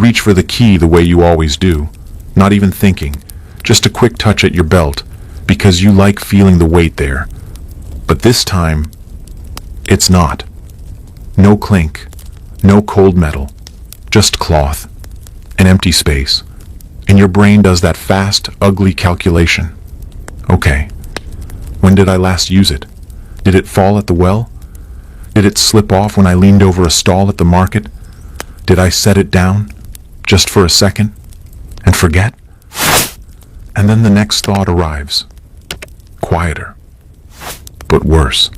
reach for the key the way you always do, not even thinking, just a quick touch at your belt, because you like feeling the weight there. But this time, it's not. No clink, no cold metal, just cloth, an empty space, and your brain does that fast, ugly calculation. Okay, when did I last use it? Did it fall at the well? Did it slip off when I leaned over a stall at the market? Did I set it down, just for a second, and forget? And then the next thought arrives. Quieter. But worse.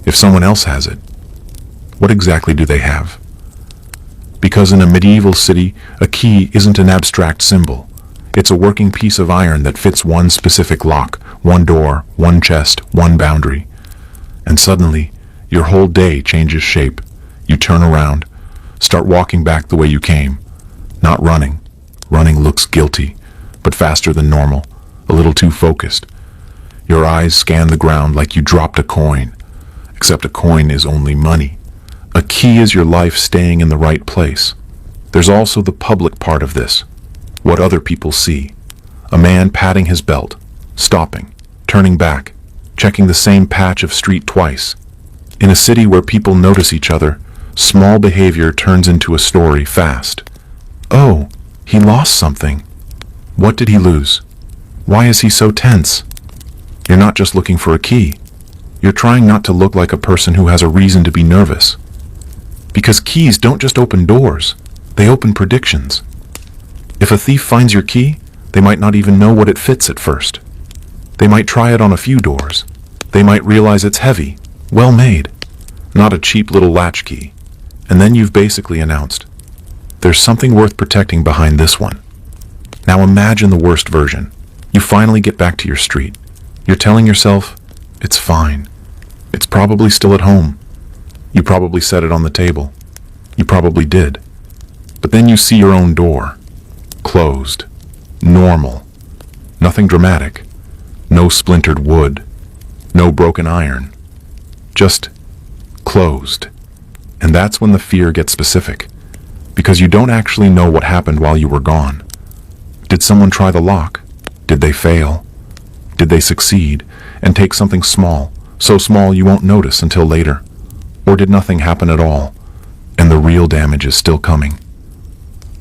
If someone else has it, what exactly do they have? Because in a medieval city, a key isn't an abstract symbol. It's a working piece of iron that fits one specific lock, one door, one chest, one boundary. And suddenly, your whole day changes shape. You turn around, start walking back the way you came. Not running. Running looks guilty, but faster than normal, a little too focused. Your eyes scan the ground like you dropped a coin, except a coin is only money. A key is your life staying in the right place. There's also the public part of this, what other people see. A man patting his belt, stopping, turning back, checking the same patch of street twice. In a city where people notice each other, small behavior turns into a story fast. Oh, he lost something. What did he lose? Why is he so tense? You're not just looking for a key. You're trying not to look like a person who has a reason to be nervous. Because keys don't just open doors, they open predictions. If a thief finds your key, they might not even know what it fits at first. They might try it on a few doors. They might realize it's heavy, well made, not a cheap little latch key. And then you've basically announced, there's something worth protecting behind this one. Now imagine the worst version. You finally get back to your street. You're telling yourself, it's fine. It's probably still at home. You probably set it on the table. You probably did. But then you see your own door. Closed. Normal. Nothing dramatic. No splintered wood. No broken iron. Just closed. And that's when the fear gets specific. Because you don't actually know what happened while you were gone. Did someone try the lock? Did they fail? Did they succeed and take something small, so small you won't notice until later? Or did nothing happen at all, and the real damage is still coming?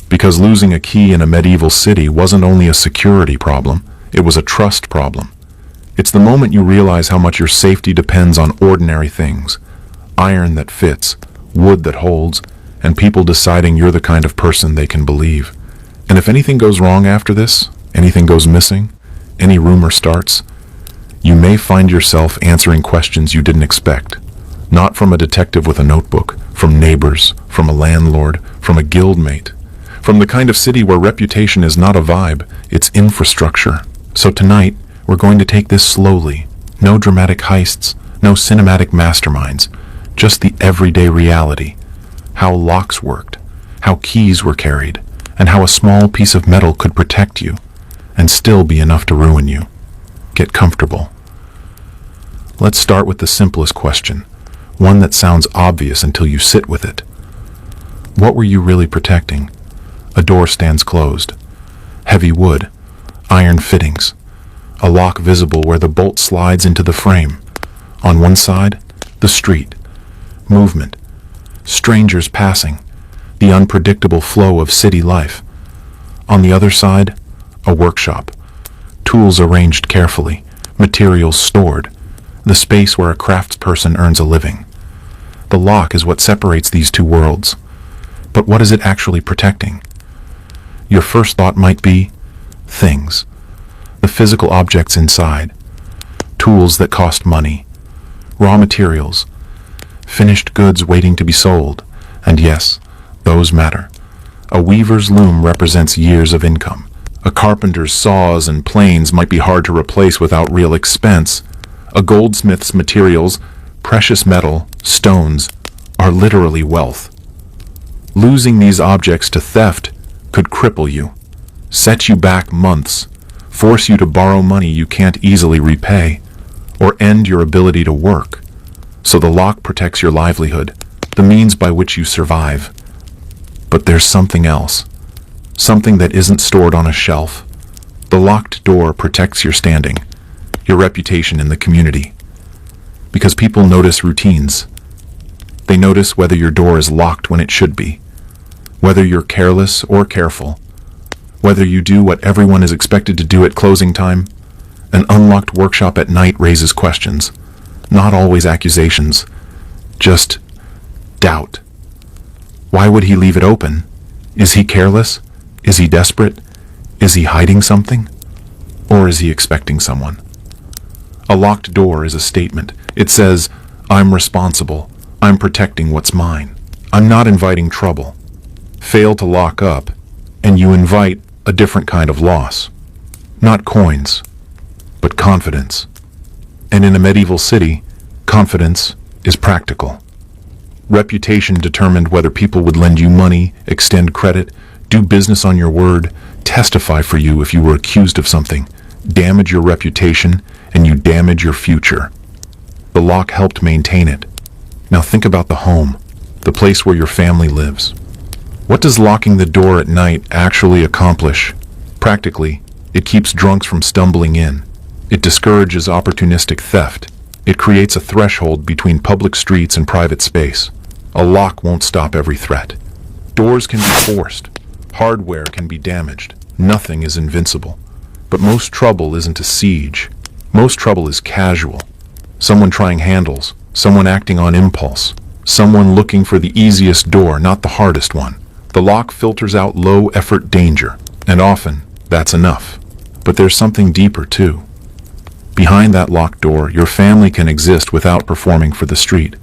Because losing a key in a medieval city wasn't only a security problem, it was a trust problem. It's the moment you realize how much your safety depends on ordinary things. Iron that fits, wood that holds, and people deciding you're the kind of person they can believe. And if anything goes wrong after this, anything goes missing, any rumor starts, you may find yourself answering questions you didn't expect. Not from a detective with a notebook, from neighbors, from a landlord, from a guildmate, from the kind of city where reputation is not a vibe, it's infrastructure. So tonight, we're going to take this slowly. No dramatic heists, no cinematic masterminds, just the everyday reality. How locks worked, how keys were carried, and how a small piece of metal could protect you and still be enough to ruin you. Get comfortable. Let's start with the simplest question, one that sounds obvious until you sit with it. What were you really protecting? A door stands closed. Heavy wood, iron fittings, a lock visible where the bolt slides into the frame. On one side, the street, movement, strangers passing, the unpredictable flow of city life. On the other side, a workshop, tools arranged carefully, materials stored, the space where a craftsperson earns a living. The lock is what separates these two worlds. But what is it actually protecting? Your first thought might be things, the physical objects inside, tools that cost money, raw materials, finished goods waiting to be sold, and yes, those matter. A weaver's loom represents years of income. A carpenter's saws and planes might be hard to replace without real expense. A goldsmith's materials, precious metal, stones, are literally wealth. Losing these objects to theft could cripple you, set you back months, force you to borrow money you can't easily repay, or end your ability to work. So the lock protects your livelihood, the means by which you survive. But there's something else. Something that isn't stored on a shelf. The locked door protects your standing, your reputation in the community. Because people notice routines. They notice whether your door is locked when it should be, whether you're careless or careful, whether you do what everyone is expected to do at closing time. An unlocked workshop at night raises questions, not always accusations, just doubt. Why would he leave it open? Is he careless? Is he desperate? Is he hiding something? Or is he expecting someone? A locked door is a statement. It says, I'm responsible. I'm protecting what's mine. I'm not inviting trouble. Fail to lock up, and you invite a different kind of loss. Not coins, but confidence. And in a medieval city, confidence is practical. Reputation determined whether people would lend you money, extend credit, do business on your word, testify for you if you were accused of something, damage your reputation, and you damage your future. The lock helped maintain it. Now think about the home, the place where your family lives. What does locking the door at night actually accomplish? Practically, it keeps drunks from stumbling in. It discourages opportunistic theft. It creates a threshold between public streets and private space. A lock won't stop every threat. Doors can be forced. Hardware can be damaged. Nothing is invincible. But most trouble isn't a siege. Most trouble is casual. Someone trying handles, someone acting on impulse, someone looking for the easiest door, not the hardest one. The lock filters out low-effort danger, and often that's enough. But there's something deeper too. Behind that locked door, your family can exist without performing for the street.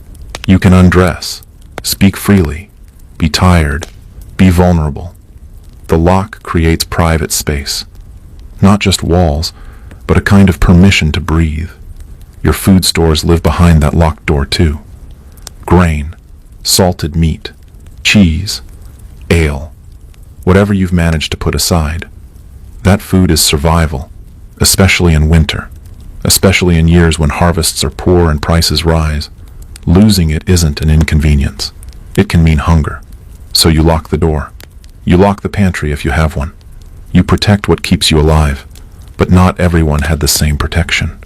You can undress, speak freely, be tired, be vulnerable. The lock creates private space. Not just walls, but a kind of permission to breathe. Your food stores live behind that locked door too. Grain, salted meat, cheese, ale, whatever you've managed to put aside. That food is survival, especially in winter, especially in years when harvests are poor and prices rise. Losing it isn't an inconvenience. It can mean hunger. So you lock the door. You lock the pantry if you have one. You protect what keeps you alive. But not everyone had the same protection.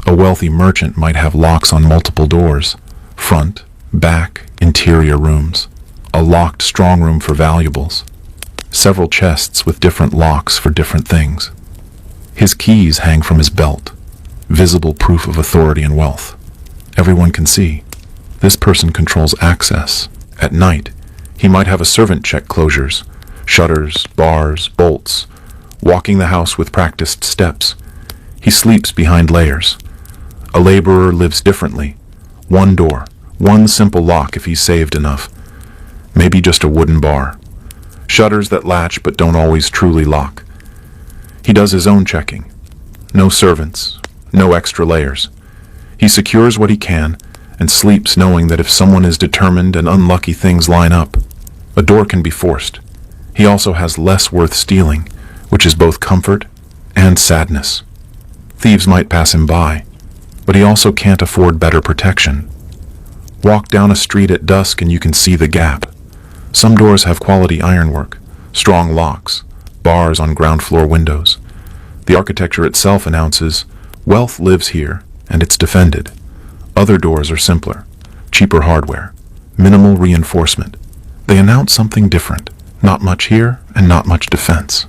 A wealthy merchant might have locks on multiple doors, front, back, interior rooms, a locked strong room for valuables, several chests with different locks for different things. His keys hang from his belt, visible proof of authority and wealth. Everyone can see. This person controls access. At night, he might have a servant check closures, shutters, bars, bolts, walking the house with practiced steps. He sleeps behind layers. A laborer lives differently. One door, one simple lock if he's saved enough. Maybe just a wooden bar. Shutters that latch but don't always truly lock. He does his own checking. No servants, no extra layers. He secures what he can and sleeps knowing that if someone is determined and unlucky things line up, a door can be forced. He also has less worth stealing, which is both comfort and sadness. Thieves might pass him by, but he also can't afford better protection. Walk down a street at dusk and you can see the gap. Some doors have quality ironwork, strong locks, bars on ground floor windows. The architecture itself announces, wealth lives here, and it's defended. Other doors are simpler, cheaper hardware, minimal reinforcement. They announce something different, not much here and not much defense.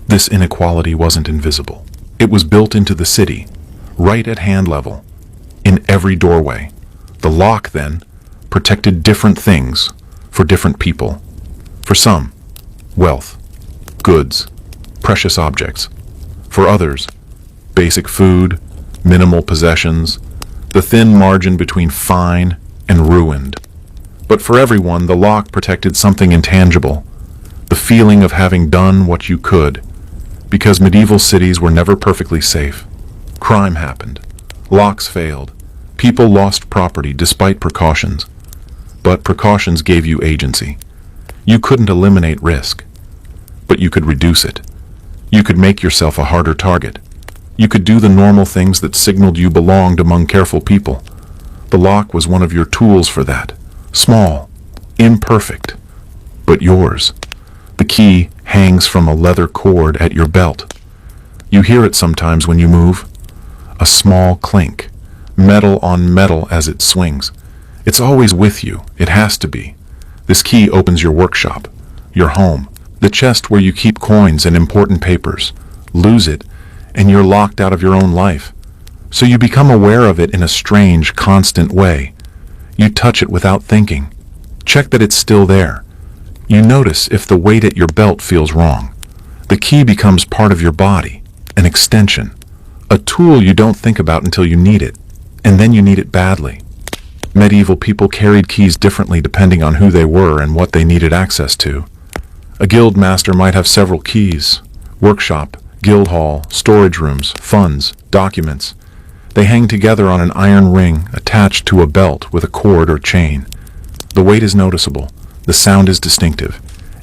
This inequality wasn't invisible. It was built into the city, right at hand level, in every doorway. The lock, then, protected different things for different people. For some, wealth, goods, precious objects. For others, basic food, minimal possessions, the thin margin between fine and ruined. But for everyone, the lock protected something intangible, the feeling of having done what you could. Because medieval cities were never perfectly safe. Crime happened. Locks failed. People lost property despite precautions. But precautions gave you agency. You couldn't eliminate risk, but you could reduce it. You could make yourself a harder target. You could do the normal things that signaled you belonged among careful people. The lock was one of your tools for that. Small, imperfect, but yours. The key hangs from a leather cord at your belt. You hear it sometimes when you move. A small clink, metal on metal as it swings. It's always with you. It has to be. This key opens your workshop, your home, the chest where you keep coins and important papers. Lose it, and you're locked out of your own life. So you become aware of it in a strange, constant way. You touch it without thinking. Check that it's still there. You notice if the weight at your belt feels wrong. The key becomes part of your body, an extension, a tool you don't think about until you need it, and then you need it badly. Medieval people carried keys differently depending on who they were and what they needed access to. A guild master might have several keys: workshop, guild hall, storage rooms, funds, documents. They hang together on an iron ring attached to a belt with a cord or chain. The weight is noticeable. The sound is distinctive.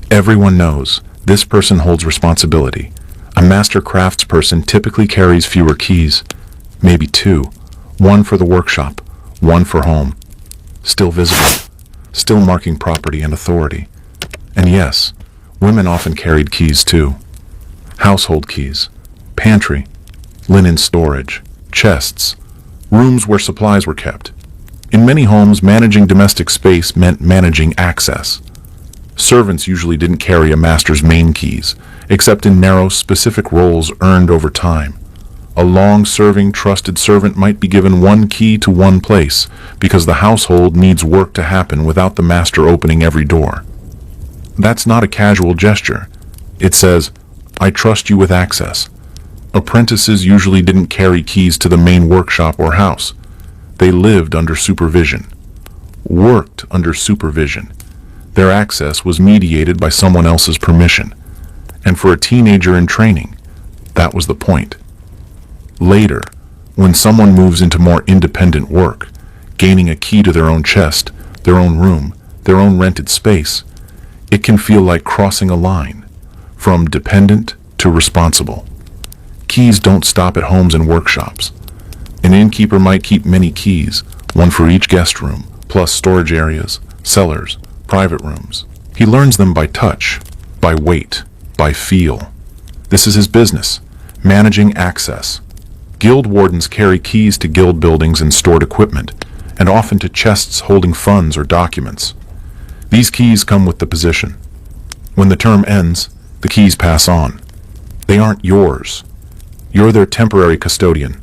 Everyone knows this person holds responsibility. A master craftsperson typically carries fewer keys, maybe two, one for the workshop, one for home. Still visible, still marking property and authority. And yes, women often carried keys too. Household keys, pantry, linen storage, chests, rooms where supplies were kept. In many homes, managing domestic space meant managing access. Servants usually didn't carry a master's main keys, except in narrow, specific roles earned over time. A long-serving, trusted servant might be given one key to one place because the household needs work to happen without the master opening every door. That's not a casual gesture. It says, "I trust you with access." Apprentices usually didn't carry keys to the main workshop or house. They lived under supervision, worked under supervision. Their access was mediated by someone else's permission. And for a teenager in training, that was the point. Later, when someone moves into more independent work, gaining a key to their own chest, their own room, their own rented space, it can feel like crossing a line, from dependent to responsible. Keys don't stop at homes and workshops. An innkeeper might keep many keys, one for each guest room, plus storage areas, cellars, private rooms. He learns them by touch, by weight, by feel. This is his business, managing access. Guild wardens carry keys to guild buildings and stored equipment, and often to chests holding funds or documents. These keys come with the position. When the term ends, the keys pass on. They aren't yours. You're their temporary custodian.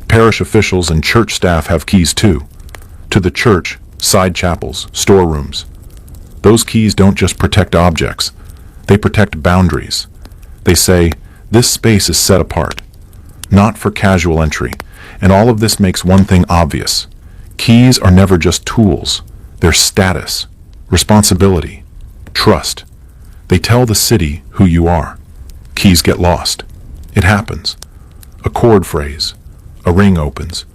Parish officials and church staff have keys too. To the church, side chapels, storerooms. Those keys don't just protect objects. They protect boundaries. They say, this space is set apart, not for casual entry. And all of this makes one thing obvious. Keys are never just tools. They're status, responsibility, trust. They tell the city who you are. Keys get lost. It happens. A chord phrase. A ring opens.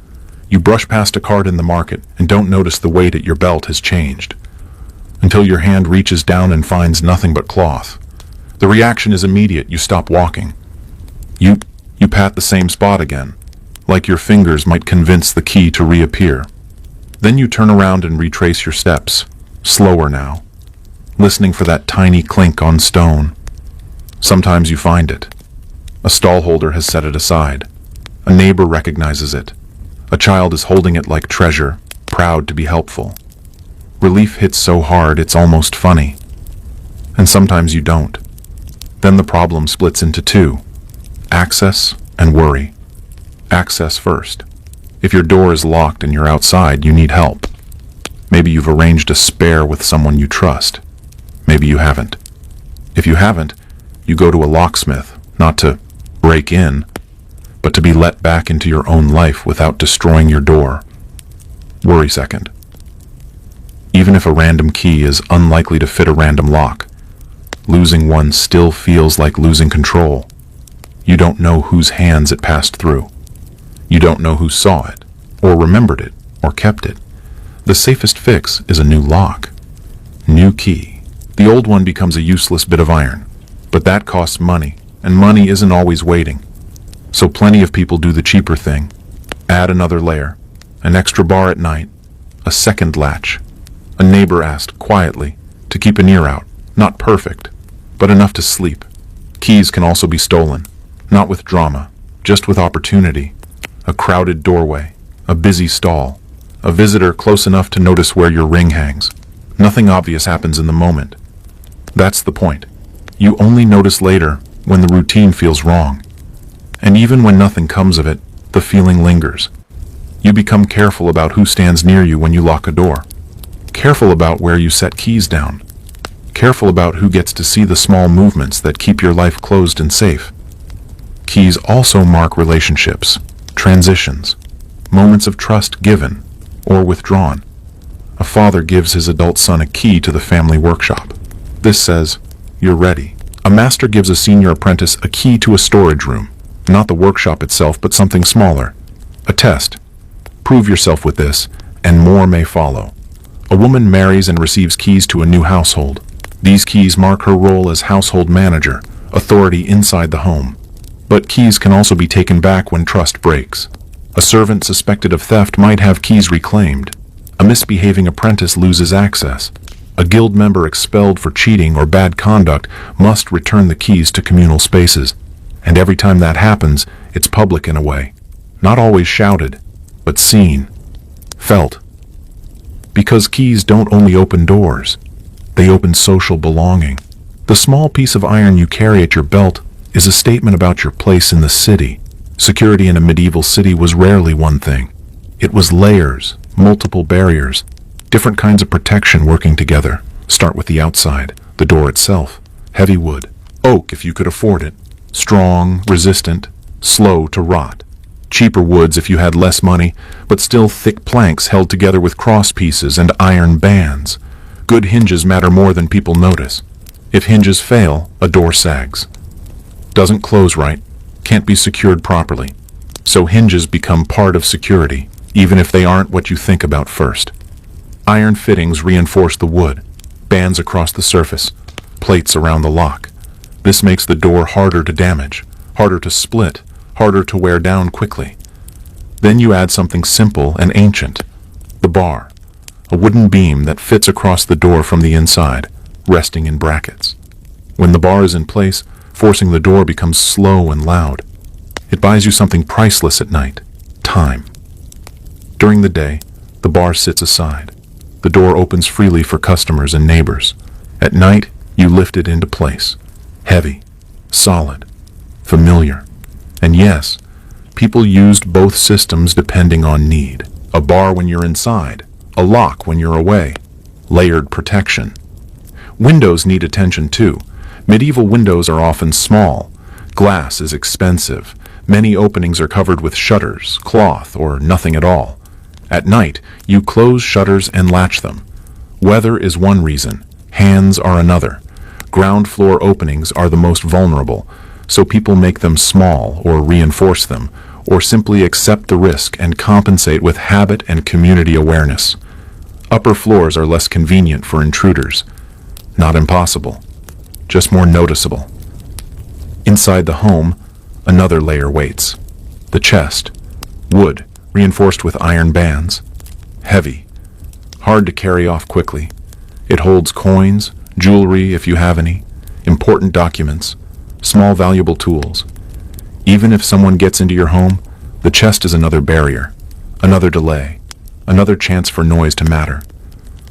You brush past a card in the market and don't notice the weight at your belt has changed, until your hand reaches down and finds nothing but cloth. The reaction is immediate. You stop walking. You pat the same spot again, like your fingers might convince the key to reappear. Then you turn around and retrace your steps, slower now, listening for that tiny clink on stone. Sometimes you find it. A stallholder has set it aside. A neighbor recognizes it. A child is holding it like treasure, proud to be helpful. Relief hits so hard it's almost funny. And sometimes you don't. Then the problem splits into two: access and worry. Access first. If your door is locked and you're outside, you need help. Maybe you've arranged a spare with someone you trust. Maybe you haven't. If you haven't, you go to a locksmith, not to break in, but to be let back into your own life without destroying your door. Worry second. Even if a random key is unlikely to fit a random lock, losing one still feels like losing control. You don't know whose hands it passed through. You don't know who saw it, or remembered it, or kept it. The safest fix is a new lock. New key. The old one becomes a useless bit of iron, but that costs money, and money isn't always waiting. So plenty of people do the cheaper thing. Add another layer, an extra bar at night, a second latch. A neighbor asked, quietly, to keep an ear out. Not perfect, but enough to sleep. Keys can also be stolen, not with drama, just with opportunity. A crowded doorway, a busy stall, a visitor close enough to notice where your ring hangs. Nothing obvious happens in the moment. That's the point. You only notice later when the routine feels wrong. And even when nothing comes of it, the feeling lingers. You become careful about who stands near you when you lock a door. Careful about where you set keys down. Careful about who gets to see the small movements that keep your life closed and safe. Keys also mark relationships, transitions, moments of trust given or withdrawn. A father gives his adult son a key to the family workshop. This says, "You're ready." A master gives a senior apprentice a key to a storage room, not the workshop itself, but something smaller. A test. Prove yourself with this, and more may follow. A woman marries and receives keys to a new household. These keys mark her role as household manager, authority inside the home. But keys can also be taken back when trust breaks. A servant suspected of theft might have keys reclaimed. A misbehaving apprentice loses access. A guild member expelled for cheating or bad conduct must return the keys to communal spaces. And every time that happens, it's public in a way. Not always shouted, but seen, felt. Because keys don't only open doors, they open social belonging. The small piece of iron you carry at your belt is a statement about your place in the city. Security in a medieval city was rarely one thing. It was layers, multiple barriers, different kinds of protection working together. Start with the outside, the door itself. Heavy wood, oak if you could afford it. Strong, resistant, slow to rot. Cheaper woods if you had less money, but still thick planks held together with cross pieces and iron bands. Good hinges matter more than people notice. If hinges fail, a door sags. Doesn't close right, can't be secured properly. So hinges become part of security, even if they aren't what you think about first. Iron fittings reinforce the wood, bands across the surface, plates around the lock. This makes the door harder to damage, harder to split, harder to wear down quickly. Then you add something simple and ancient, the bar, a wooden beam that fits across the door from the inside, resting in brackets. When the bar is in place, forcing the door becomes slow and loud. It buys you something priceless at night, time. During the day, the bar sits aside. The door opens freely for customers and neighbors. At night, you lift it into place, heavy, solid, familiar. And yes, people used both systems depending on need. A bar when you're inside, a lock when you're away, layered protection. Windows need attention too. Medieval windows are often small. Glass is expensive. Many openings are covered with shutters, cloth, or nothing at all. At night, you close shutters and latch them. Weather is one reason, hands are another. Ground floor openings are the most vulnerable, so people make them small or reinforce them, or simply accept the risk and compensate with habit and community awareness. Upper floors are less convenient for intruders. Not impossible, just more noticeable. Inside the home, another layer waits. The chest, wood, reinforced with iron bands. Heavy, hard to carry off quickly. It holds coins, jewelry if you have any, important documents, small valuable tools. Even if someone gets into your home, the chest is another barrier, another delay, another chance for noise to matter.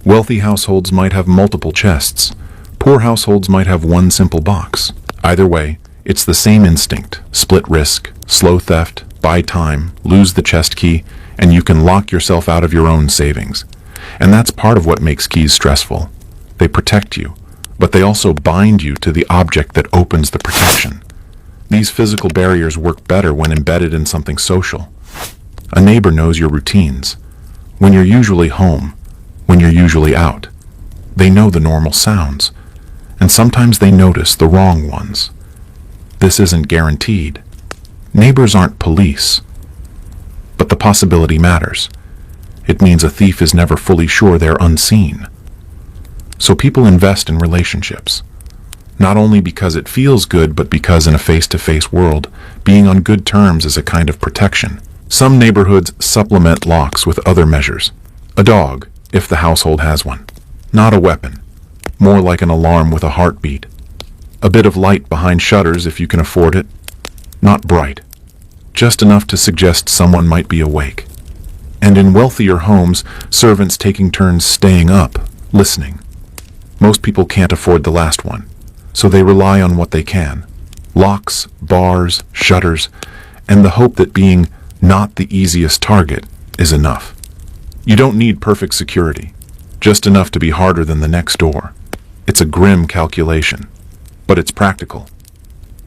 Wealthy households might have multiple chests. Poor households might have one simple box. Either way, it's the same instinct: split risk, slow theft, buy time, lose the chest key, and you can lock yourself out of your own savings. And that's part of what makes keys stressful. They protect you, but they also bind you to the object that opens the protection. These physical barriers work better when embedded in something social. A neighbor knows your routines. When you're usually home, when you're usually out. They know the normal sounds, and sometimes they notice the wrong ones. This isn't guaranteed. Neighbors aren't police, but the possibility matters. It means a thief is never fully sure they're unseen. So people invest in relationships, not only because it feels good, but because in a face-to-face world, being on good terms is a kind of protection. Some neighborhoods supplement locks with other measures. A dog, if the household has one. Not a weapon. more like an alarm with a heartbeat. A bit of light behind shutters if you can afford it. Not bright, just enough to suggest someone might be awake. And in wealthier homes, servants taking turns staying up, listening. Most people can't afford the last one, so they rely on what they can. Locks, bars, shutters, and the hope that being not the easiest target is enough. You don't need perfect security, just enough to be harder than the next door. It's a grim calculation, but it's practical.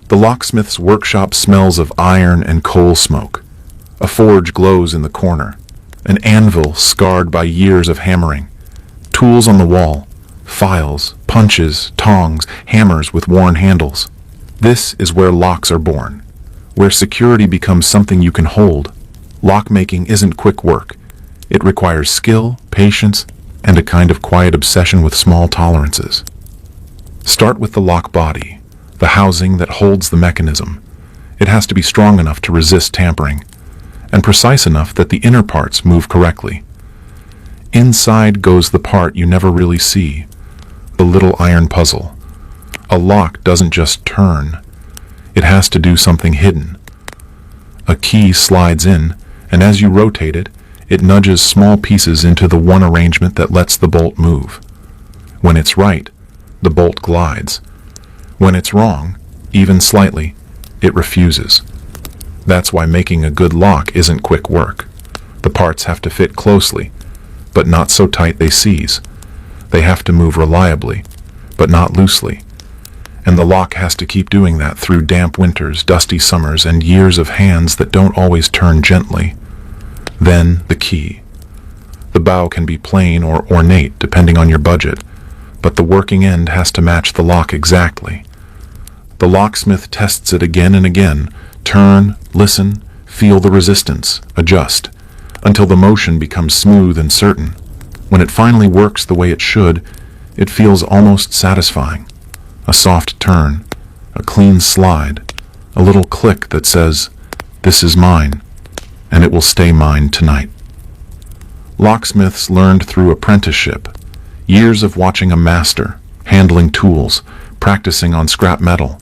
The locksmith's workshop smells of iron and coal smoke. A forge glows in the corner, an anvil scarred by years of hammering, tools on the wall, files, punches, tongs, hammers with worn handles. This is where locks are born, where security becomes something you can hold. Lockmaking isn't quick work. It requires skill, patience, and a kind of quiet obsession with small tolerances. Start with the lock body, the housing that holds the mechanism. It has to be strong enough to resist tampering, and precise enough that the inner parts move correctly. Inside goes the part you never really see, the little iron puzzle. A lock doesn't just turn. It has to do something hidden. A key slides in, and as you rotate it, it nudges small pieces into the one arrangement that lets the bolt move. When it's right, the bolt glides. When it's wrong, even slightly, it refuses. That's why making a good lock isn't quick work. The parts have to fit closely, but not so tight they seize. They have to move reliably, but not loosely. And the lock has to keep doing that through damp winters, dusty summers, and years of hands that don't always turn gently. Then the key. The bow can be plain or ornate depending on your budget, but the working end has to match the lock exactly. The locksmith tests it again and again. Turn, listen, feel the resistance, adjust, until the motion becomes smooth and certain. When it finally works the way it should, it feels almost satisfying. A soft turn, a clean slide, a little click that says, "This is mine, and it will stay mine tonight." Locksmiths learned through apprenticeship, years of watching a master, handling tools, practicing on scrap metal,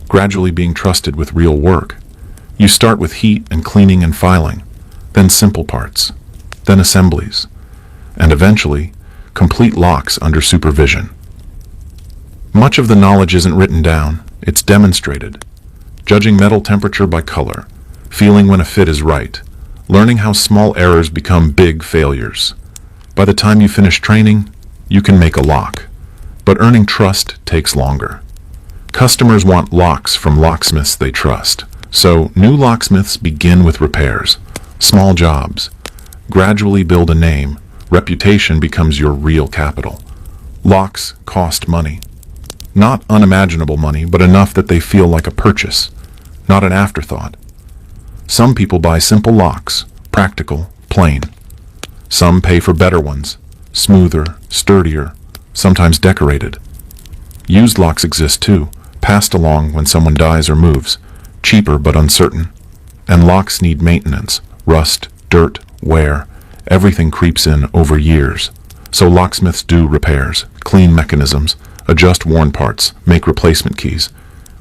gradually being trusted with real work. You start with heat and cleaning and filing, then simple parts, then assemblies, and eventually, complete locks under supervision. Much of the knowledge isn't written down, it's demonstrated. Judging metal temperature by color, feeling when a fit is right, learning how small errors become big failures. By the time you finish training, you can make a lock, but earning trust takes longer. Customers want locks from locksmiths they trust, so new locksmiths begin with repairs, small jobs. Gradually build a name, reputation becomes your real capital. Locks cost money. Not unimaginable money, but enough that they feel like a purchase, not an afterthought. Some people buy simple locks, practical, plain. Some pay for better ones, smoother, sturdier, sometimes decorated. Used locks exist too, passed along when someone dies or moves, cheaper but uncertain. And locks need maintenance, rust, dirt, wear. Everything creeps in over years. So locksmiths do repairs, clean mechanisms, adjust worn parts, make replacement keys.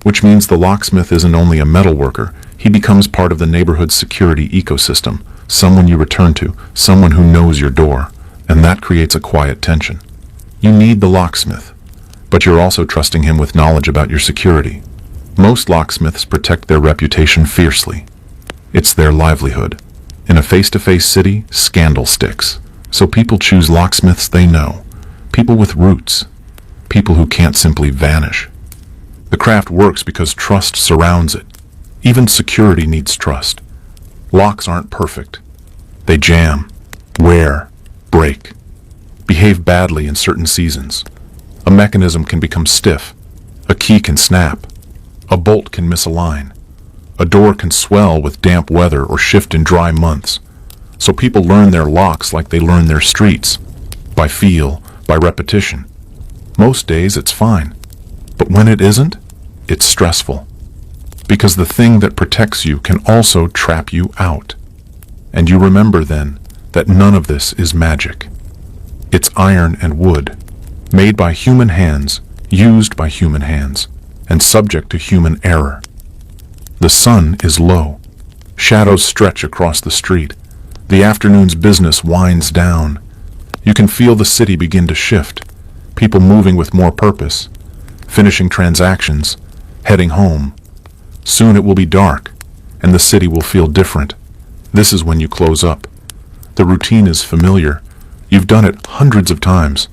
Which means the locksmith isn't only a metal worker, he becomes part of the neighborhood's security ecosystem, someone you return to, someone who knows your door, and that creates a quiet tension. You need the locksmith, but you're also trusting him with knowledge about your security. Most locksmiths protect their reputation fiercely. It's their livelihood. In a face-to-face city, scandal sticks. So people choose locksmiths they know, people with roots, people who can't simply vanish. The craft works because trust surrounds it. Even security needs trust. Locks aren't perfect. They jam, wear, break, behave badly in certain seasons. A mechanism can become stiff. A key can snap. A bolt can misalign. A door can swell with damp weather or shift in dry months. So people learn their locks like they learn their streets, by feel, by repetition. Most days it's fine, but when it isn't, it's stressful. Because the thing that protects you can also trap you out. And you remember then that none of this is magic. It's iron and wood, Made by human hands, used by human hands, and subject to human error. The sun is low. Shadows stretch across the street. The afternoon's business winds down. You can feel the city begin to shift. People moving with more purpose, finishing transactions, heading home. Soon it will be dark, and the city will feel different. This is when you close up. The routine is familiar. You've done it hundreds of times,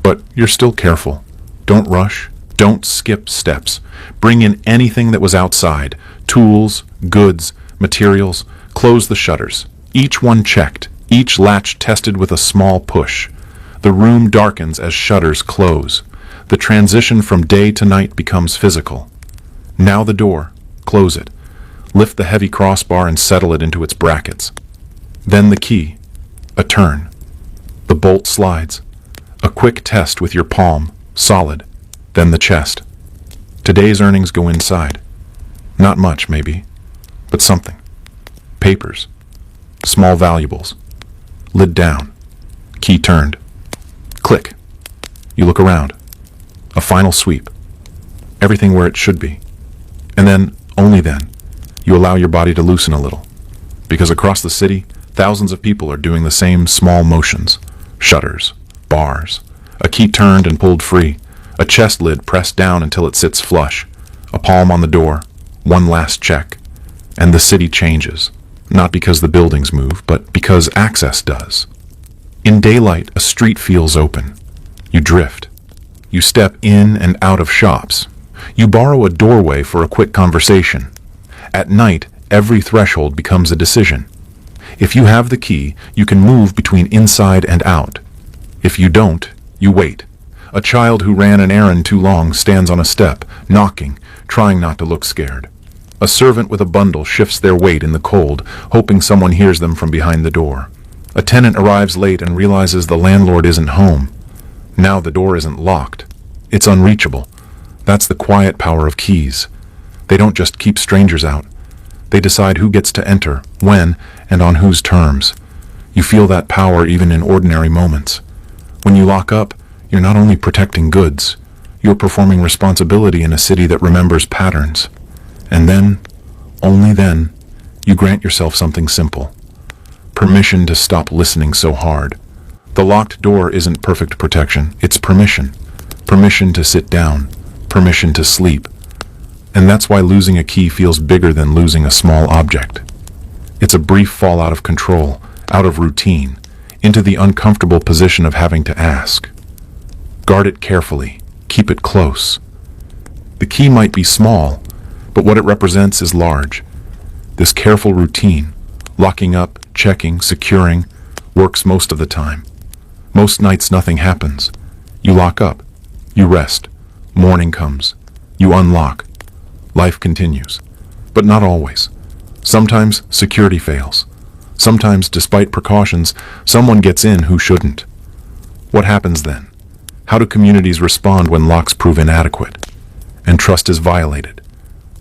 but you're still careful. Don't rush. Don't skip steps. Bring in anything that was outside. Tools, goods, materials. Close the shutters. Each one checked. Each latch tested with a small push. The room darkens as shutters close. The transition from day to night becomes physical. Now the door. Close it. Lift the heavy crossbar and settle it into its brackets. Then the key. A turn. The bolt slides. A quick test with your palm. Solid. Then the chest. Today's earnings go inside. Not much, maybe, but something. Papers. Small valuables. Lid down. Key turned. Click. You look around. A final sweep. Everything where it should be. And then, only then, you allow your body to loosen a little. Because across the city, thousands of people are doing the same small motions. Shutters. Bars. A key turned and pulled free. A chest lid pressed down until it sits flush. A palm on the door. One last check. And the city changes. Not because the buildings move, but because access does. In daylight, a street feels open. You drift. You step in and out of shops. You borrow a doorway for a quick conversation. At night, every threshold becomes a decision. If you have the key, you can move between inside and out. If you don't, you wait. A child who ran an errand too long stands on a step, knocking, trying not to look scared. A servant with a bundle shifts their weight in the cold, hoping someone hears them from behind the door. A tenant arrives late and realizes the landlord isn't home. Now the door isn't locked. It's unreachable. That's the quiet power of keys. They don't just keep strangers out. They decide who gets to enter, when, and on whose terms. You feel that power even in ordinary moments. When you lock up, you're not only protecting goods, you're performing responsibility in a city that remembers patterns. And then, only then, you grant yourself something simple. Permission to stop listening so hard. The locked door isn't perfect protection, it's permission. Permission to sit down. Permission to sleep. And that's why losing a key feels bigger than losing a small object. It's a brief fall out of control, out of routine, into the uncomfortable position of having to ask. Guard it carefully. Keep it close. The key might be small, but what it represents is large. This careful routine, locking up, checking, securing, works most of the time. Most nights nothing happens. You lock up. You rest. Morning comes. You unlock. Life continues. But not always. Sometimes security fails. Sometimes, despite precautions, someone gets in who shouldn't. What happens then? How do communities respond when locks prove inadequate and trust is violated?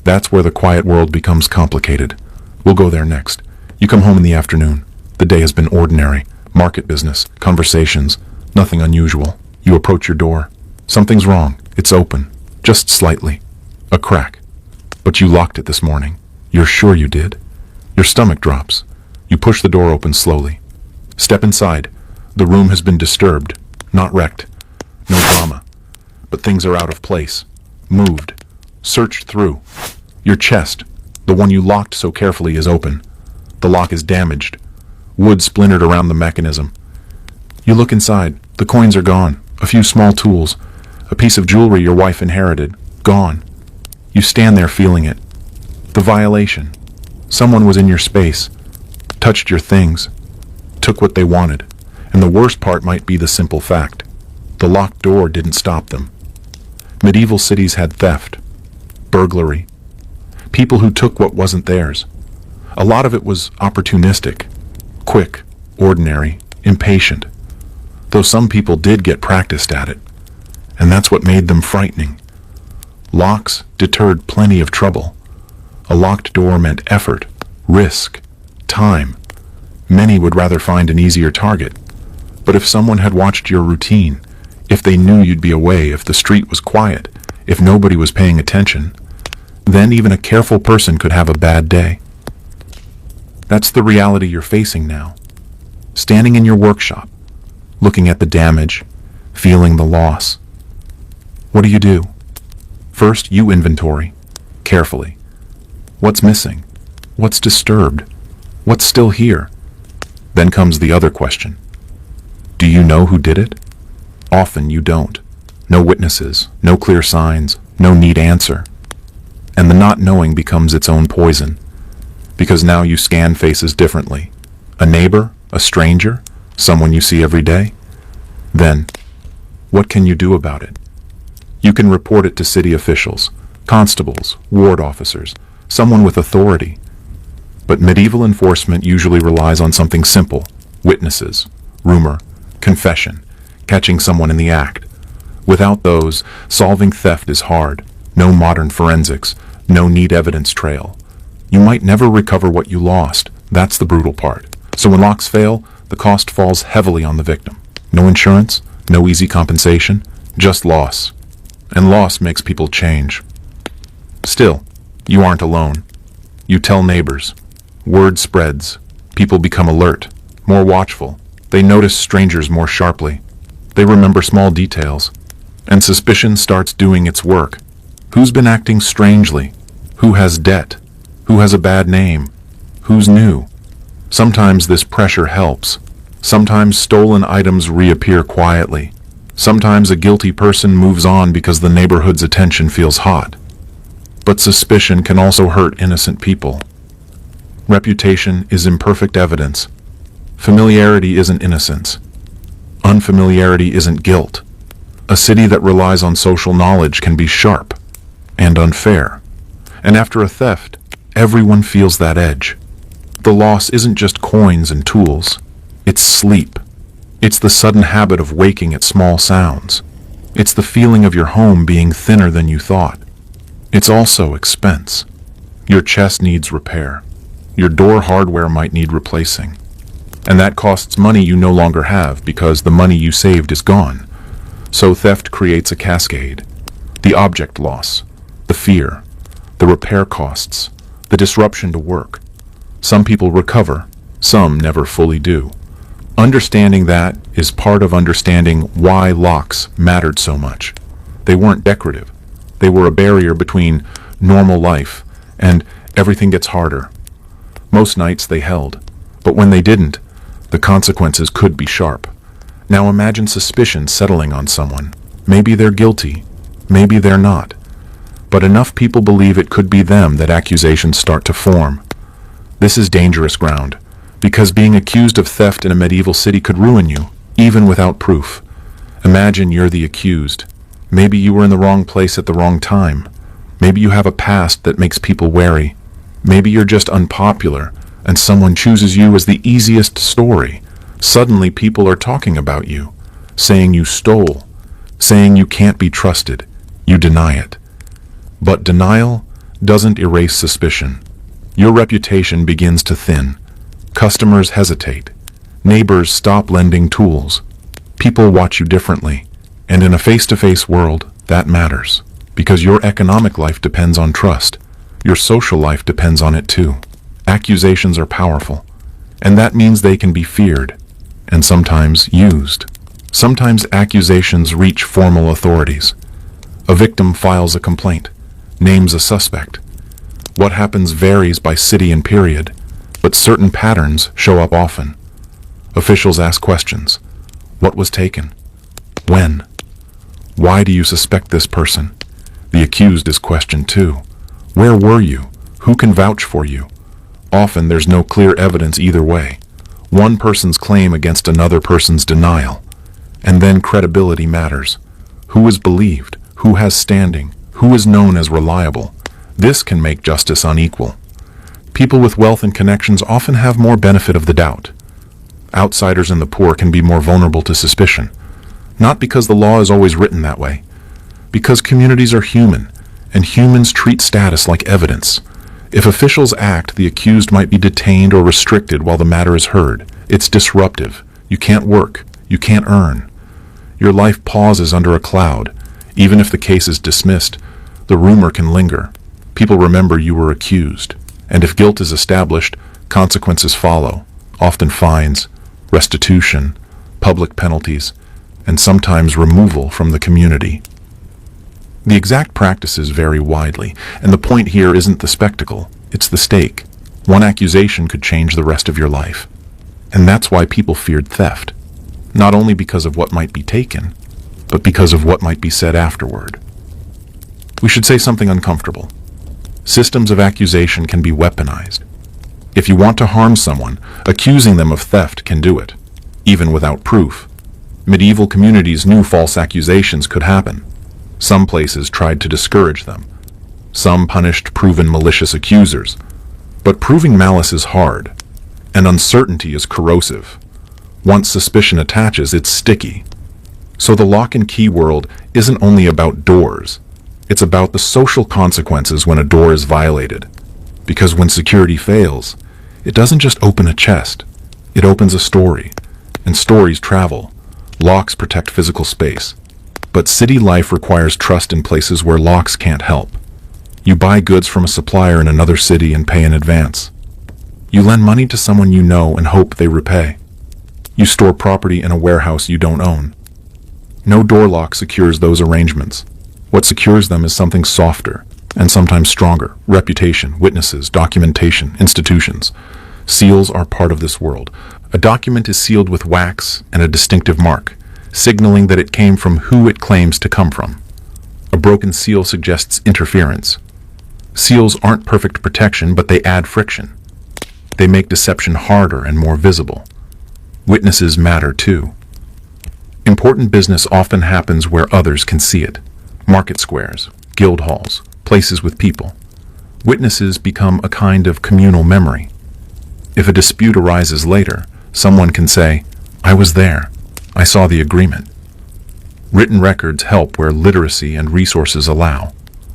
That's where the quiet world becomes complicated. We'll go there next. You come home in the afternoon. The day has been ordinary. Market business, conversations, nothing unusual. You approach your door. Something's wrong. It's open. Just slightly. A crack. But you locked it this morning. You're sure you did? Your stomach drops. You push the door open slowly. Step inside. The room has been disturbed, not wrecked. No drama. But things are out of place. Moved. Searched through. Your chest, the one you locked so carefully, is open. The lock is damaged. Wood splintered around the mechanism. You look inside. The coins are gone. A few small tools. A piece of jewelry your wife inherited. Gone. You stand there feeling it. The violation. Someone was in your space. Touched your things. Took what they wanted. And the worst part might be the simple fact. The locked door didn't stop them. Medieval cities had theft. Burglary. People who took what wasn't theirs. A lot of it was opportunistic. Quick. Ordinary. Impatient. Though some people did get practiced at it. And that's what made them frightening. Locks deterred plenty of trouble. A locked door meant effort, risk, time. Many would rather find an easier target. But if someone had watched your routine, if they knew you'd be away, if the street was quiet, if nobody was paying attention, then even a careful person could have a bad day. That's the reality you're facing now. Standing in your workshop, looking at the damage, feeling the loss. What do? First, you inventory, carefully. What's missing? What's disturbed? What's still here? Then comes the other question. Do you know who did it? Often you don't. No witnesses, no clear signs, no neat answer. And the not knowing becomes its own poison, because now you scan faces differently. A neighbor, a stranger, someone you see every day. Then, what can you do about it? You can report it to city officials, constables, ward officers, someone with authority. But medieval enforcement usually relies on something simple: witnesses, rumor, confession, catching someone in the act. Without those, solving theft is hard. No modern forensics, no neat evidence trail. You might never recover what you lost. That's the brutal part. So when locks fail, the cost falls heavily on the victim. No insurance, no easy compensation, just loss. And loss makes people change. Still, you aren't alone. You tell neighbors. Word spreads. People become alert, more watchful. They notice strangers more sharply. They remember small details. And suspicion starts doing its work. Who's been acting strangely? Who has debt? Who has a bad name? Who's new? Sometimes this pressure helps. Sometimes stolen items reappear quietly. Sometimes a guilty person moves on because the neighborhood's attention feels hot. But suspicion can also hurt innocent people. Reputation is imperfect evidence. Familiarity isn't innocence. Unfamiliarity isn't guilt. A city that relies on social knowledge can be sharp and unfair. And after a theft, everyone feels that edge. The loss isn't just coins and tools. It's sleep. It's the sudden habit of waking at small sounds. It's the feeling of your home being thinner than you thought. It's also expense. Your chest needs repair. Your door hardware might need replacing. And that costs money you no longer have because the money you saved is gone. So theft creates a cascade. The object loss, the fear, the repair costs, the disruption to work. Some people recover, some never fully do. Understanding that is part of understanding why locks mattered so much. They weren't decorative. They were a barrier between normal life and everything gets harder. Most nights they held, but when they didn't, the consequences could be sharp. Now imagine suspicion settling on someone. Maybe they're guilty, maybe they're not. But enough people believe it could be them that accusations start to form. This is dangerous ground, because being accused of theft in a medieval city could ruin you, even without proof. Imagine you're the accused. Maybe you were in the wrong place at the wrong time. Maybe you have a past that makes people wary. Maybe you're just unpopular, and someone chooses you as the easiest story. Suddenly people are talking about you, saying you stole, saying you can't be trusted. You deny it. But denial doesn't erase suspicion. Your reputation begins to thin. Customers hesitate. Neighbors stop lending tools. People watch you differently. And in a face-to-face world, that matters. Because your economic life depends on trust. Your social life depends on it too. Accusations are powerful. And that means they can be feared. And sometimes used. Sometimes accusations reach formal authorities. A victim files a complaint, names a suspect. What happens varies by city and period, but certain patterns show up often. Officials ask questions. What was taken? When? Why do you suspect this person? The accused is questioned too. Where were you? Who can vouch for you? Often there's no clear evidence either way. One person's claim against another person's denial. And then credibility matters. Who is believed? Who has standing? Who is known as reliable? This can make justice unequal. People with wealth and connections often have more benefit of the doubt. Outsiders and the poor can be more vulnerable to suspicion. Not because the law is always written that way. Because communities are human, and humans treat status like evidence. If officials act, the accused might be detained or restricted while the matter is heard. It's disruptive. You can't work. You can't earn. Your life pauses under a cloud. Even if the case is dismissed, the rumor can linger. People remember you were accused. And if guilt is established, consequences follow, often fines, restitution, public penalties, and sometimes removal from the community. The exact practices vary widely, and the point here isn't the spectacle, it's the stake. One accusation could change the rest of your life. And that's why people feared theft. Not only because of what might be taken, but because of what might be said afterward. We should say something uncomfortable. Systems of accusation can be weaponized. If you want to harm someone, accusing them of theft can do it, even without proof. Medieval communities knew false accusations could happen. Some places tried to discourage them. Some punished proven malicious accusers. But proving malice is hard, and uncertainty is corrosive. Once suspicion attaches, it's sticky. So the lock and key world isn't only about doors. It's about the social consequences when a door is violated. Because when security fails, it doesn't just open a chest. It opens a story. And stories travel. Locks protect physical space. But city life requires trust in places where locks can't help. You buy goods from a supplier in another city and pay in advance. You lend money to someone you know and hope they repay. You store property in a warehouse you don't own. No door lock secures those arrangements. What secures them is something softer, and sometimes stronger: reputation, witnesses, documentation, institutions. Seals are part of this world. A document is sealed with wax and a distinctive mark, signaling that it came from who it claims to come from. A broken seal suggests interference. Seals aren't perfect protection, but they add friction. They make deception harder and more visible. Witnesses matter too. Important business often happens where others can see it. Market squares, guild halls, places with people. Witnesses become a kind of communal memory. If a dispute arises later, someone can say, "I was there. I saw the agreement." Written records help where literacy and resources allow.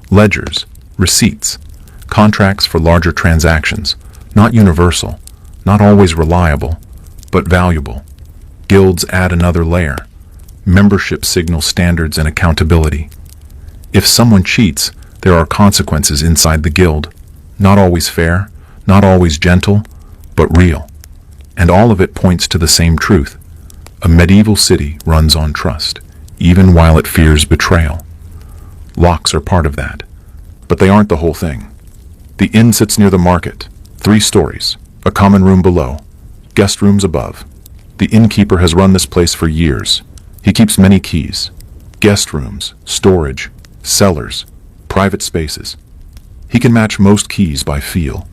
Ledgers, receipts, contracts for larger transactions, not universal, not always reliable, but valuable. Guilds add another layer. Membership signals standards and accountability. If someone cheats, there are consequences inside the guild. Not always fair, not always gentle, but real. And all of it points to the same truth. A medieval city runs on trust, even while it fears betrayal. Locks are part of that, but they aren't the whole thing. The inn sits near the market, 3 stories, a common room below, guest rooms above. The innkeeper has run this place for years. He keeps many keys: guest rooms, storage, cellars, private spaces. He can match most keys by feel.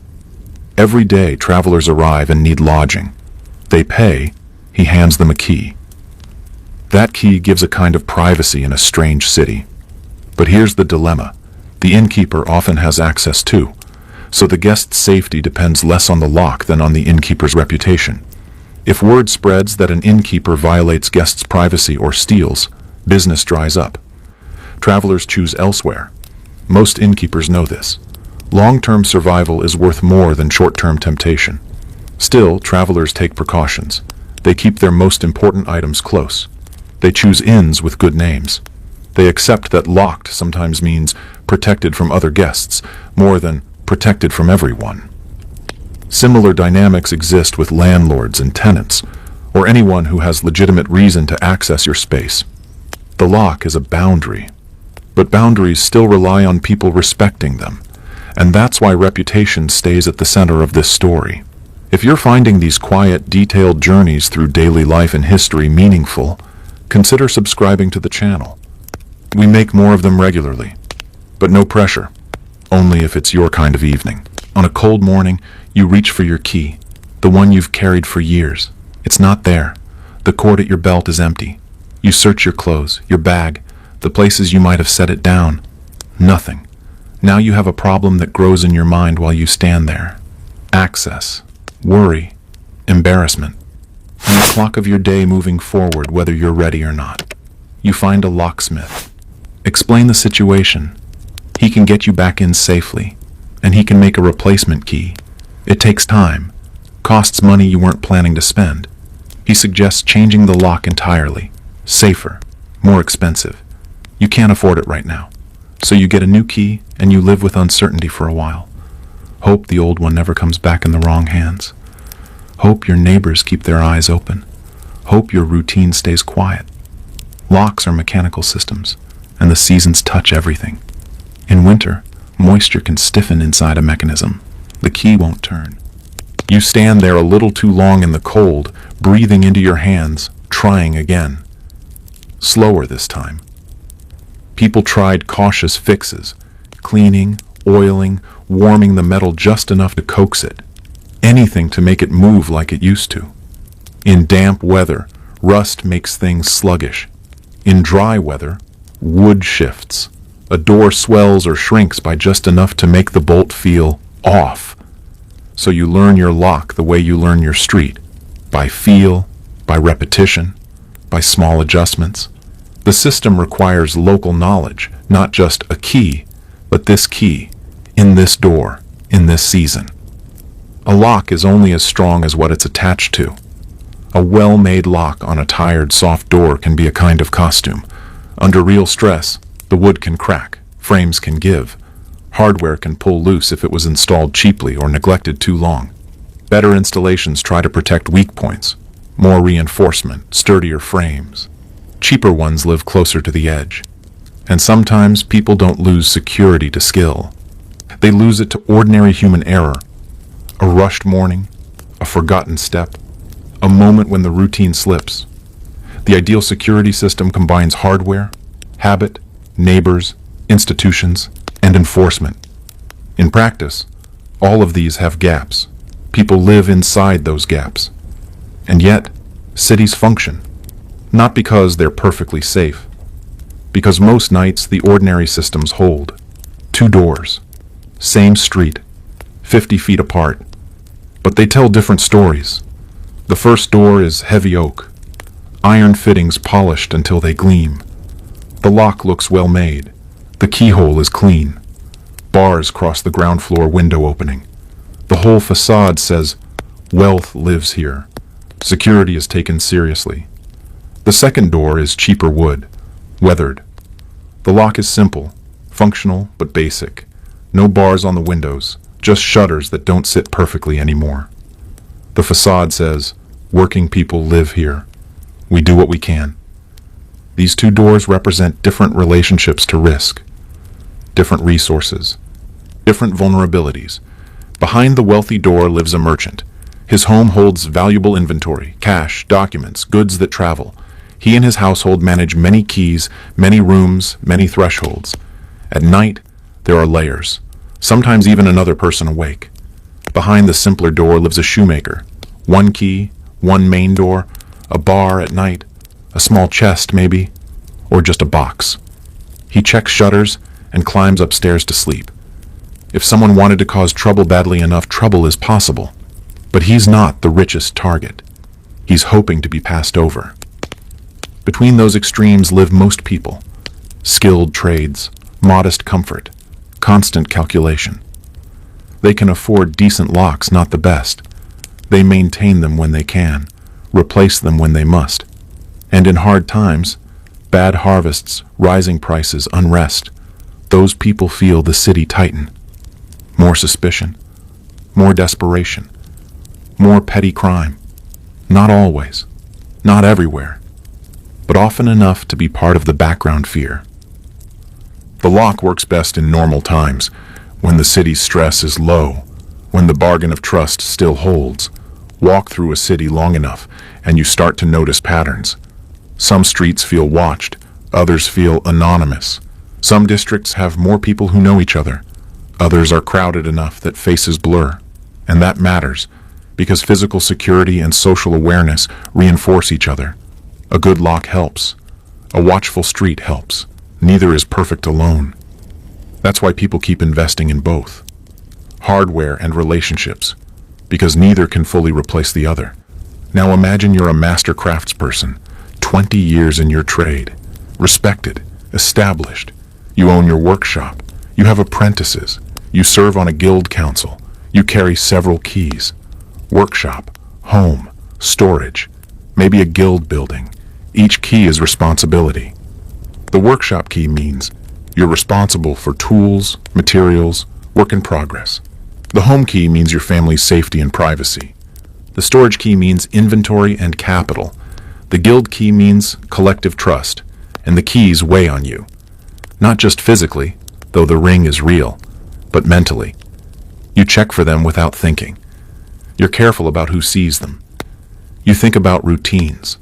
Every day travelers arrive and need lodging. They pay, he hands them a key. That key gives a kind of privacy in a strange city. But here's the dilemma. The innkeeper often has access too, so the guest's safety depends less on the lock than on the innkeeper's reputation. If word spreads that an innkeeper violates guests' privacy or steals, business dries up. Travelers choose elsewhere. Most innkeepers know this. Long-term survival is worth more than short-term temptation. Still, travelers take precautions. They keep their most important items close. They choose inns with good names. They accept that locked sometimes means protected from other guests, more than protected from everyone. Similar dynamics exist with landlords and tenants, or anyone who has legitimate reason to access your space. The lock is a boundary, but boundaries still rely on people respecting them, and that's why reputation stays at the center of this story. If you're finding these quiet, detailed journeys through daily life and history meaningful, consider subscribing to the channel. We make more of them regularly, but no pressure, only if it's your kind of evening. On a cold morning, you reach for your key, the one you've carried for years. It's not there. The cord at your belt is empty. You search your clothes, your bag, the places you might have set it down. Nothing. Now you have a problem that grows in your mind while you stand there. Access, worry, embarrassment. And the clock of your day moving forward whether you're ready or not. You find a locksmith. Explain the situation. He can get you back in safely, and he can make a replacement key. It takes time, costs money you weren't planning to spend. He suggests changing the lock entirely, safer, more expensive. You can't afford it right now. So you get a new key and you live with uncertainty for a while. Hope the old one never comes back in the wrong hands. Hope your neighbors keep their eyes open. Hope your routine stays quiet. Locks are mechanical systems, and the seasons touch everything. In winter, moisture can stiffen inside a mechanism. The key won't turn. You stand there a little too long in the cold, breathing into your hands, trying again. Slower this time. People tried cautious fixes, cleaning, oiling, warming the metal just enough to coax it. Anything to make it move like it used to. In damp weather, rust makes things sluggish. In dry weather, wood shifts. A door swells or shrinks by just enough to make the bolt feel off. So you learn your lock the way you learn your street, by feel, by repetition, by small adjustments. The system requires local knowledge, not just a key, but this key, in this door, in this season. A lock is only as strong as what it's attached to. A well-made lock on a tired, soft door can be a kind of costume. Under real stress, the wood can crack, frames can give. Hardware can pull loose if it was installed cheaply or neglected too long. Better installations try to protect weak points. More reinforcement, sturdier frames. Cheaper ones live closer to the edge. And sometimes people don't lose security to skill. They lose it to ordinary human error. A rushed morning, a forgotten step, a moment when the routine slips. The ideal security system combines hardware, habit, neighbors, institutions, and enforcement. In practice, all of these have gaps. People live inside those gaps. And yet, cities function. Not because they're perfectly safe. Because most nights the ordinary systems hold. 2 doors, same street, 50 feet apart. But they tell different stories. The first door is heavy oak. Iron fittings polished until they gleam. The lock looks well made. The keyhole is clean. Bars cross the ground floor window opening. The whole facade says, "Wealth lives here. Security is taken seriously." The second door is cheaper wood, weathered. The lock is simple, functional but basic. No bars on the windows, just shutters that don't sit perfectly anymore. The facade says, "Working people live here. We do what we can." These 2 doors represent different relationships to risk, different resources, different vulnerabilities. Behind the wealthy door lives a merchant. His home holds valuable inventory, cash, documents, goods that travel. He and his household manage many keys, many rooms, many thresholds. At night, there are layers, sometimes even another person awake. Behind the simpler door lives a shoemaker. 1 key, 1 main door, a bar at night, a small chest maybe, or just a box. He checks shutters and climbs upstairs to sleep. If someone wanted to cause trouble badly enough, trouble is possible. But he's not the richest target. He's hoping to be passed over. Between those extremes live most people. Skilled trades, modest comfort, constant calculation. They can afford decent locks, not the best. They maintain them when they can, replace them when they must. And in hard times, bad harvests, rising prices, unrest, those people feel the city tighten. More suspicion, more desperation, more petty crime. Not always, not everywhere, but often enough to be part of the background fear. The lock works best in normal times, when the city's stress is low, when the bargain of trust still holds. Walk through a city long enough, and you start to notice patterns. Some streets feel watched, others feel anonymous. Some districts have more people who know each other. Others are crowded enough that faces blur. And that matters, because physical security and social awareness reinforce each other. A good lock helps. A watchful street helps. Neither is perfect alone. That's why people keep investing in both. Hardware and relationships, because neither can fully replace the other. Now imagine you're a master craftsperson, 20 years in your trade, respected, established. You own your workshop. You have apprentices. You serve on a guild council. You carry several keys. Workshop, home, storage, maybe a guild building. Each key is responsibility. The workshop key means you're responsible for tools, materials, work in progress. The home key means your family's safety and privacy. The storage key means inventory and capital. The guild key means collective trust, and the keys weigh on you. Not just physically, though the ring is real, but mentally. You check for them without thinking. You're careful about who sees them. You think about routines.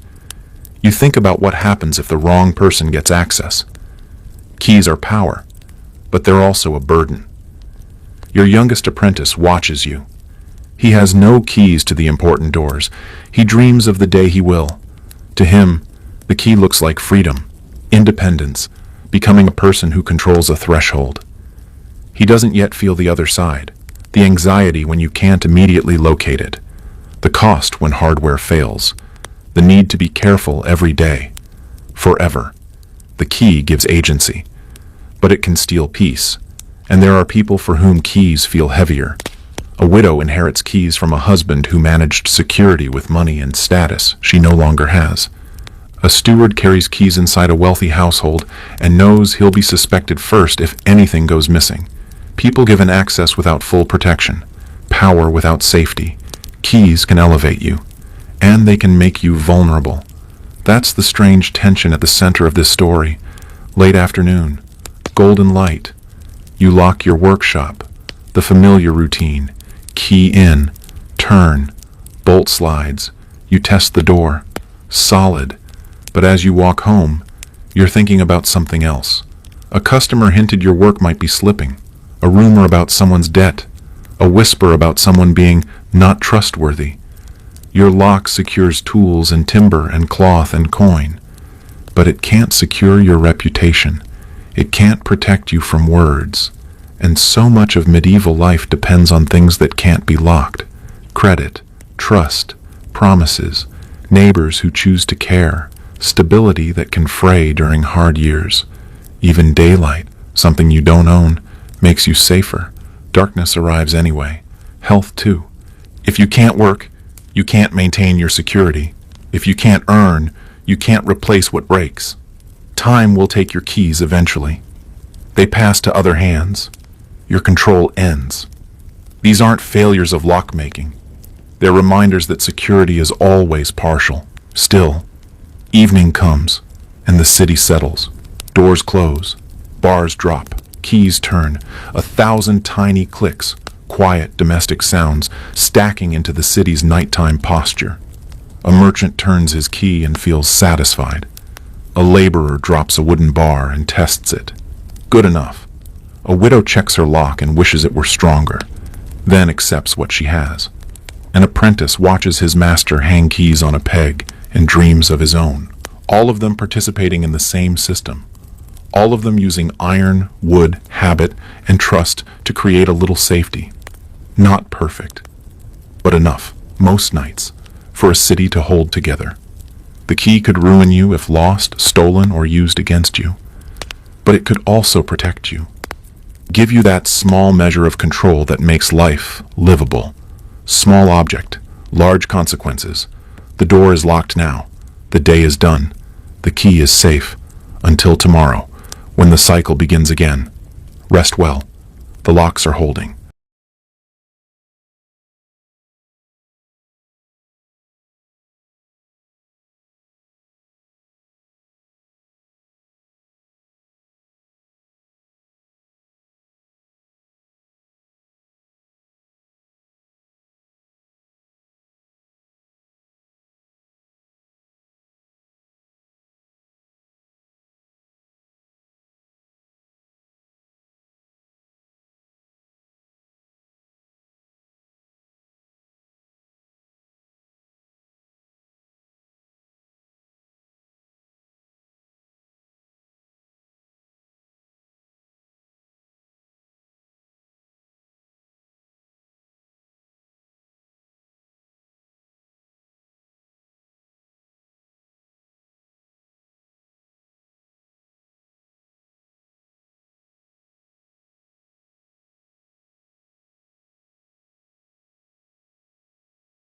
You think about what happens if the wrong person gets access. Keys are power, but they're also a burden. Your youngest apprentice watches you. He has no keys to the important doors. He dreams of the day he will. To him, the key looks like freedom, independence, becoming a person who controls a threshold. He doesn't yet feel the other side, the anxiety when you can't immediately locate it, the cost when hardware fails, the need to be careful every day, forever. The key gives agency, but it can steal peace, and there are people for whom keys feel heavier. A widow inherits keys from a husband who managed security with money and status she no longer has. A steward carries keys inside a wealthy household and knows he'll be suspected first if anything goes missing. People given access without full protection, power without safety. Keys can elevate you, and they can make you vulnerable. That's the strange tension at the center of this story. Late afternoon, golden light. You lock your workshop, the familiar routine. Key in, turn, bolt slides. You test the door. Solid. But as you walk home, you're thinking about something else. A customer hinted your work might be slipping. A rumor about someone's debt. A whisper about someone being not trustworthy. Your lock secures tools and timber and cloth and coin, but it can't secure your reputation. It can't protect you from words. And so much of medieval life depends on things that can't be locked. Credit, trust, promises, neighbors who choose to care, stability that can fray during hard years. Even daylight, something you don't own, makes you safer. Darkness arrives anyway. Health too. If you can't work, you can't maintain your security. If you can't earn, you can't replace what breaks. Time will take your keys eventually. They pass to other hands. Your control ends. These aren't failures of lock-making. They're reminders that security is always partial. Still, evening comes, and the city settles. Doors close. Bars drop. Keys turn. 1,000 tiny clicks, quiet domestic sounds, stacking into the city's nighttime posture. A merchant turns his key and feels satisfied. A laborer drops a wooden bar and tests it. Good enough. A widow checks her lock and wishes it were stronger, then accepts what she has. An apprentice watches his master hang keys on a peg and dreams of his own, all of them participating in the same system. All of them using iron, wood, habit, and trust to create a little safety. Not perfect, but enough, most nights, for a city to hold together. The key could ruin you if lost, stolen, or used against you, but it could also protect you. Give you that small measure of control that makes life livable. Small object, large consequences. The door is locked now. The day is done. The key is safe. Until tomorrow, when the cycle begins again. Rest well. The locks are holding.